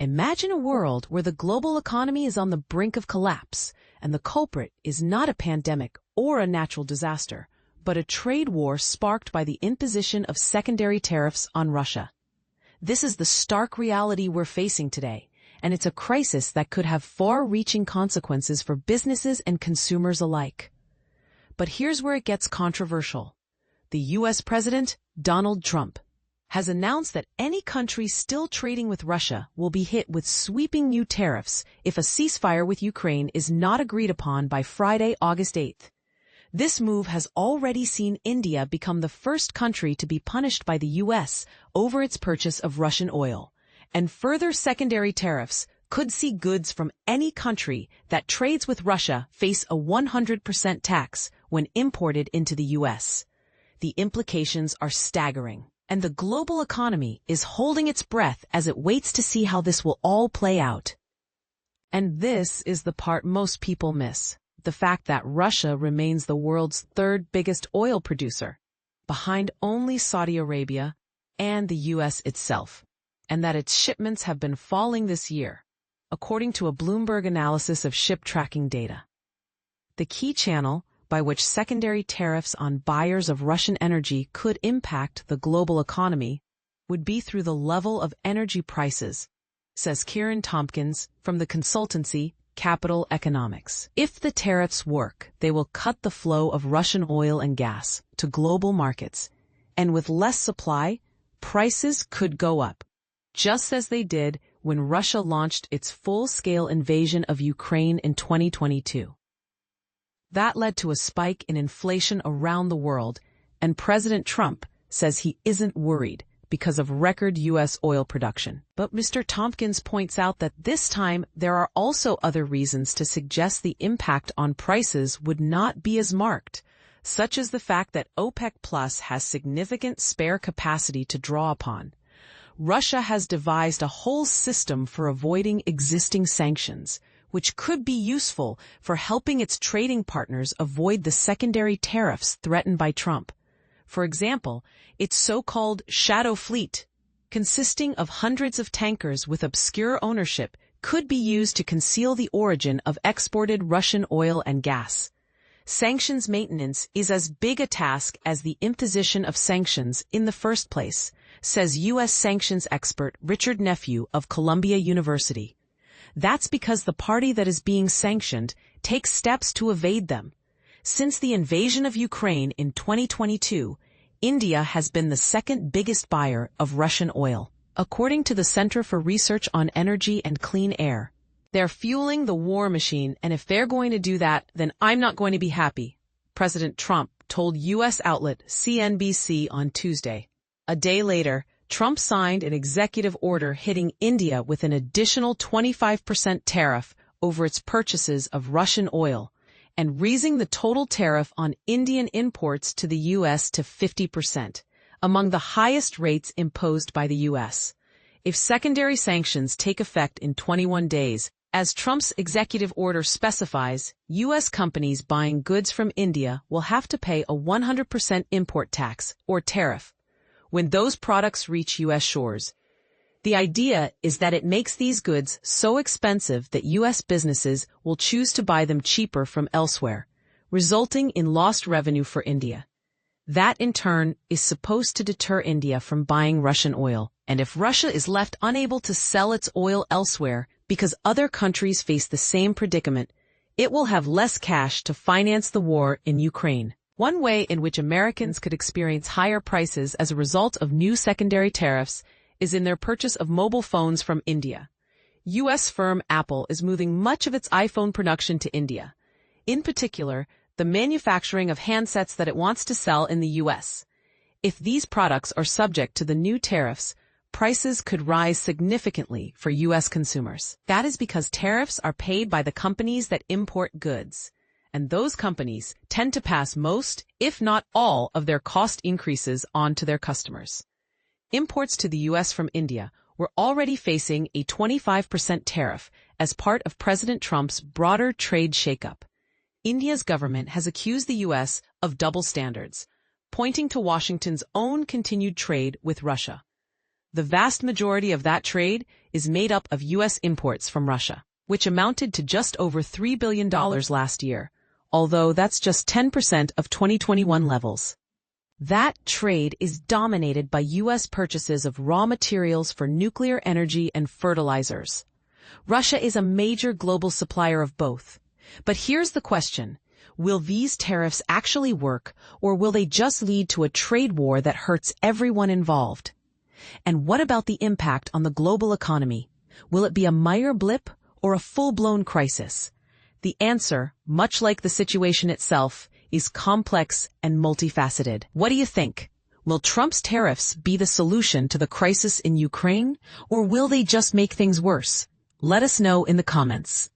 Imagine a world where the global economy is on the brink of collapse, and the culprit is not a pandemic or a natural disaster, but a trade war sparked by the imposition of secondary tariffs on Russia. This is the stark reality we're facing today, and it's a crisis that could have far-reaching consequences for businesses and consumers alike. But here's where it gets controversial. The U.S. President, Donald Trump, has announced that any country still trading with Russia will be hit with sweeping new tariffs if a ceasefire with Ukraine is not agreed upon by Friday, August 8th. This move has already seen India become the first country to be punished by the U.S. over its purchase of Russian oil, and further secondary tariffs could see goods from any country that trades with Russia face a 100% tax when imported into the U.S. The implications are staggering, and the global economy is holding its breath as it waits to see how this will all play out. And this is the part most people miss, the fact that Russia remains the world's third biggest oil producer, behind only Saudi Arabia and the U.S. itself, and that its shipments have been falling this year, according to a Bloomberg analysis of ship tracking data. The key channel by which secondary tariffs on buyers of Russian energy could impact the global economy would be through the level of energy prices, says Kieran Tompkins from the consultancy Capital Economics. If the tariffs work, they will cut the flow of Russian oil and gas to global markets, and with less supply, prices could go up, just as they did when Russia launched its full-scale invasion of Ukraine in 2022. That led to a spike in inflation around the world, and President Trump says he isn't worried because of record U.S. oil production. But Mr. Tompkins points out that this time there are also other reasons to suggest the impact on prices would not be as marked, such as the fact that OPEC Plus has significant spare capacity to draw upon. Russia has devised a whole system for avoiding existing sanctions, which could be useful for helping its trading partners avoid the secondary tariffs threatened by Trump. For example, its so-called shadow fleet, consisting of hundreds of tankers with obscure ownership, could be used to conceal the origin of exported Russian oil and gas. Sanctions maintenance is as big a task as the imposition of sanctions in the first place, says U.S. sanctions expert Richard Nephew of Columbia University. That's because the party that is being sanctioned takes steps to evade them. Since the invasion of Ukraine in 2022, India has been the second biggest buyer of Russian oil. According to the Center for Research on Energy and Clean Air, they're fueling the war machine, and if they're going to do that, then I'm not going to be happy, President Trump told U.S. outlet CNBC on Tuesday. A day later, Trump signed an executive order hitting India with an additional 25% tariff over its purchases of Russian oil, and raising the total tariff on Indian imports to the U.S. to 50%, among the highest rates imposed by the U.S. If secondary sanctions take effect in 21 days, as Trump's executive order specifies, U.S. companies buying goods from India will have to pay a 100% import tax, or tariff, when those products reach U.S. shores. The idea is that it makes these goods so expensive that U.S. businesses will choose to buy them cheaper from elsewhere, resulting in lost revenue for India. That, in turn, is supposed to deter India from buying Russian oil, and if Russia is left unable to sell its oil elsewhere because other countries face the same predicament, it will have less cash to finance the war in Ukraine. One way in which Americans could experience higher prices as a result of new secondary tariffs is in their purchase of mobile phones from India. U.S. firm Apple is moving much of its iPhone production to India. In particular, the manufacturing of handsets that it wants to sell in the U.S. If these products are subject to the new tariffs, prices could rise significantly for U.S. consumers. That is because tariffs are paid by the companies that import goods, and those companies tend to pass most, if not all, of their cost increases on to their customers. Imports to the U.S. from India were already facing a 25% tariff as part of President Trump's broader trade shakeup. India's government has accused the U.S. of double standards, pointing to Washington's own continued trade with Russia. The vast majority of that trade is made up of U.S. imports from Russia, which amounted to just over $3 billion last year, although that's just 10% of 2021 levels. That trade is dominated by U.S. purchases of raw materials for nuclear energy and fertilizers. Russia is a major global supplier of both. But here's the question. Will these tariffs actually work, or will they just lead to a trade war that hurts everyone involved? And what about the impact on the global economy? Will it be a minor blip or a full-blown crisis? The answer, much like the situation itself, is complex and multifaceted. What do you think? Will Trump's tariffs be the solution to the crisis in Ukraine, or will they just make things worse? Let us know in the comments.